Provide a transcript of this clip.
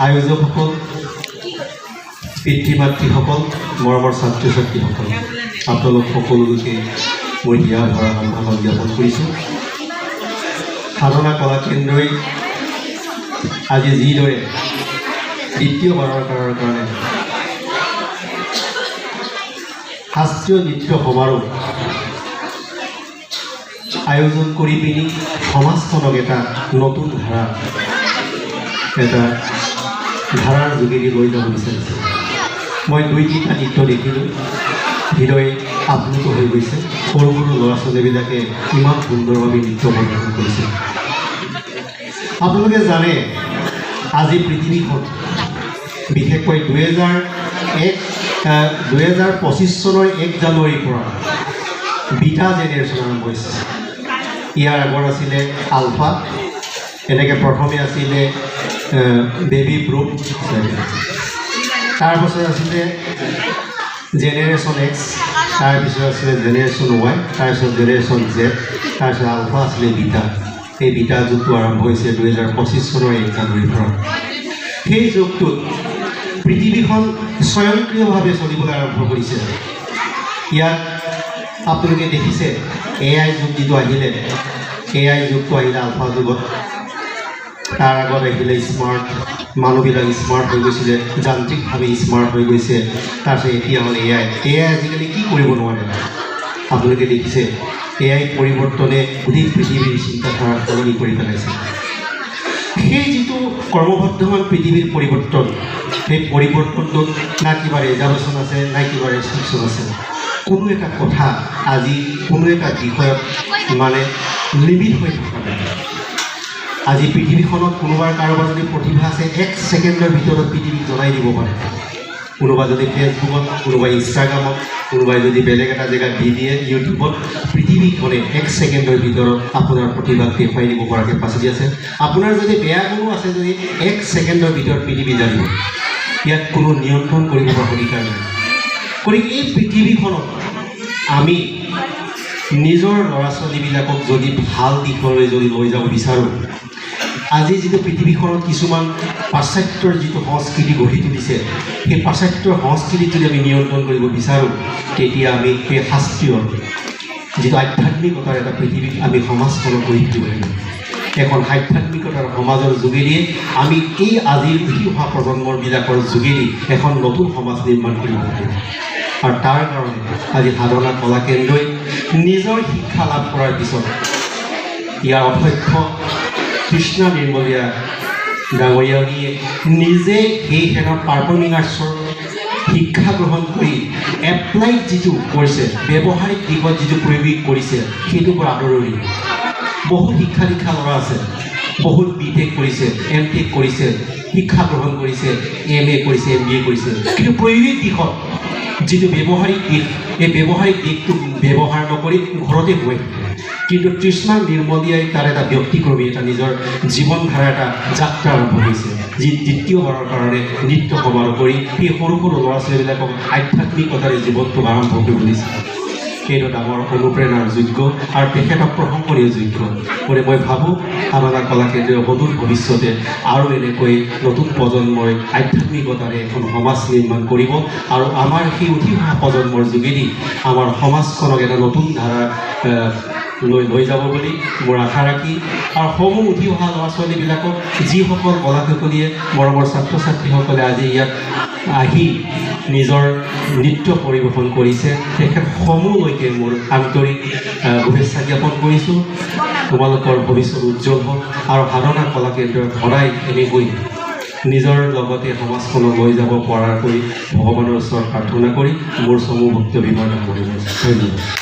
আয়োজকসকল, পিতৃ মাতৃসকল, মৰমৰ ছাত্ৰ ছাত্ৰীসকল, আপোনালোক সকলোকে মই হিয়া ভৰা সম্ভাষণ জ্ঞাপন কৰিছোঁ। সাধনা কলা কেন্দ্ৰই আজি যিদৰে দ্বিতীয়বাৰৰ কাৰণে শাস্ত্ৰীয় নৃত্য সমাৰোহ আয়োজন কৰি পিনি সমাজখনক এটা নতুন ধাৰাৰ যোগেদি লৈ যাব বিচাৰিছে। মই 2-3টা নৃত্য দেখিলোঁ, হৃদয় আপ্লুত হৈ গৈছে। সৰু সৰু ল'ৰা ছোৱালীবিলাকে ইমান সুন্দৰভাৱে নৃত্য প্ৰদৰ্শন কৰিছে। আপোনালোকে জানে আজি পৃথিৱীখন বিশেষকৈ 2025 চনৰ 1 জানুৱাৰীৰ পৰা বিটা জেনেৰেশ্যন আৰম্ভ হৈছে। ইয়াৰ আগত আছিলে আলফা, এনেকৈ প্ৰথমে আছিলে বেবী ব্ৰুম, তাৰপাছত আছিলে জেনেৰেশ্যন এক্স, তাৰপিছত আছিলে জেনেৰেশ্যন ৱাই, তাৰপিছত জেনেৰেশ্যন জেড, তাৰপিছত আলফা আছিলে বিটা। এই বিটা যুগটো আৰম্ভ হৈছে 2025 চনৰ 1 জানুৱাৰীৰ পৰা। সেই যুগটোত পৃথিৱীখন স্বয়ংক্ৰিয়ভাৱে চলিবলৈ আৰম্ভ কৰিছে। ইয়াত আপোনালোকে দেখিছে AI যুগ যিটো আহিলে, AI যুগটো আহিলে আলফা যুগত। তাৰ আগত আহিলে স্মাৰ্ট, মানুহবিলাক স্মাৰ্ট হৈ গৈছিলে, যান্ত্ৰিকভাৱে স্মাৰ্ট হৈ গৈছে। তাৰপিছত এতিয়া হ'ল AI আজিকালি কি কৰিব নোৱাৰে। আপোনালোকে দেখিছে AI পৰিৱৰ্তনে গোটেই পৃথিৱীৰ চিন্তাধাৰা সলনি কৰি পেলাইছে। সেই যিটো ক্ৰমবৰ্ধমান পৃথিৱীৰ পৰিৱৰ্তন, সেই পৰিৱৰ্তনটোত না কিবা ৰেজাল্যুশ্যন আছে, না কিবা ৰেষ্ট্ৰিকশ্যন আছে। কোনো এটা কথা আজি কোনো এটা বিষয়ত মানে লিমিট হৈ থকা নাই। আজি পৃথিৱীখনত কোনোবাৰ কাৰোবাৰ যদি প্ৰতিভা আছে, 1 ছেকেণ্ডৰ ভিতৰত পৃথিৱীক জনাই দিব পাৰে। কোনোবা যদি ফেচবুকত, কোনোবাই ইনষ্টাগ্ৰামত, কোনোবাই যদি বেলেগ এটা জেগাত দি দিয়ে ইউটিউবত, পৃথিৱীখনে 1 ছেকেণ্ডৰ ভিতৰত আপোনাৰ প্ৰতিভাক দেখুৱাই দিব পৰা কেপাচিটি আছে। আপোনাৰ যদি বেয়া গুণো আছে, যদি 1 ছেকেণ্ডৰ ভিতৰত পৃথিৱী জানিব। ইয়াত কোনো নিয়ন্ত্ৰণ কৰিব পৰা অধিকাৰ নাই। গতিকে এই পৃথিৱীখনত আমি নিজৰ ল'ৰা ছোৱালীবিলাকক যদি ভাল দিশলৈ যদি লৈ যাব বিচাৰোঁ, আজি যিটো পৃথিৱীখনত কিছুমান পাশ্চাত্যৰ যিটো সংস্কৃতি গঢ়ি তুলিছে, সেই পাশ্চাত্যৰ সংস্কৃতিক যদি আমি নিয়ন্ত্ৰণ কৰিব বিচাৰোঁ, তেতিয়া আমি সেই শাস্ত্ৰীয় যিটো আধ্যাত্মিকতাৰ এটা পৃথিৱীক আমি সমাজখনত গঢ়ি তুলিব লাগিব। এখন আধ্যাত্মিকতাৰ সমাজৰ যোগেদিয়ে আমি এই আজিৰ উঠি অহা প্ৰজন্মবিলাকৰ যোগেদি এখন নতুন সমাজ নিৰ্মাণ কৰিব লাগিব। আৰু তাৰ কাৰণে আজি সাধনা কলা কেন্দ্ৰই নিজৰ শিক্ষা লাভ কৰাৰ পিছত ইয়াৰ অধ্যক্ষ কৃষ্ণা নিৰ্মলীয়া ডাঙৰীয়ানীয়ে নিজে সেই হেনত পাৰ্ফৰ্মিং আৰ্টছৰ শিক্ষা গ্ৰহণ কৰি এপ্লাইড যিটো কৰিছে, ব্যৱহাৰিক দিশত যিটো প্ৰয়োগ কৰিছে, সেইটো বৰ আদৰণীয়। বহুত শিক্ষা দীক্ষা ল'ৰা আছে, বহুত BTech কৰিছে, MTech কৰিছে, শিক্ষা গ্ৰহণ কৰিছে, MA কৰিছে, MBA কৰিছে, কিন্তু প্ৰয়োগিক দিশত যিটো ব্যৱহাৰিক দিশ, এই ব্যৱহাৰিক দিশটো ব্যৱহাৰ নকৰি ঘৰতে বহি থাকে। কিন্তু কৃষ্ণা নিৰ্মলীয়াই তাৰ এটা ব্যক্তিক্ৰমী এটা নিজৰ জীৱনধাৰা এটা যাত্ৰা আৰম্ভ কৰিছে, যি দ্বিতীয়বাৰৰ কাৰণে নৃত্য সমাৰোহ কৰি সেই সৰু সৰু ল'ৰা ছোৱালীবিলাকক আধ্যাত্মিকতাৰে জীৱনটো আৰম্ভ কৰিব দিছে। সেইটো ডাঙৰ অনুপ্ৰেৰণাৰ যোগ্য আৰু তেখেতক প্ৰশংসনীয় যোগ্য। গতিকে মই ভাবোঁ সাধনা কলা কেন্দ্ৰীয় সদূৰ ভৱিষ্যতে আৰু এনেকৈ নতুন প্ৰজন্মই আধ্যাত্মিকতাৰে এখন সমাজ নিৰ্মাণ কৰিব আৰু আমাৰ সেই উঠি অহা প্ৰজন্মৰ যোগেদি আমাৰ সমাজখনক এটা নতুন ধাৰা লৈ যাব বুলি মোৰ আশা ৰাখি, আৰু সমূহ উঠি অহা ল'ৰা ছোৱালীবিলাকক যিসকল কলাকুশলীয়ে মৰমৰ ছাত্ৰ ছাত্ৰীসকলে আজি ইয়াত আহি নিজৰ নৃত্য পৰিৱেশন কৰিছে, তেখেত সমূহলৈকে মোৰ আন্তৰিক শুভেচ্ছা জ্ঞাপন কৰিছোঁ। তোমালোকৰ ভৱিষ্যত উজ্জ্বল হওক আৰু সাধনা কলা কেন্দ্ৰই সদায় এনেকৈ নিজৰ লগতে সমাজখনক লৈ যাব পৰাকৈ ভগৱানৰ ওচৰত প্ৰাৰ্থনা কৰি মোৰ চমু বক্তব্য বিৱৰণ কৰিব। ধন্যবাদ।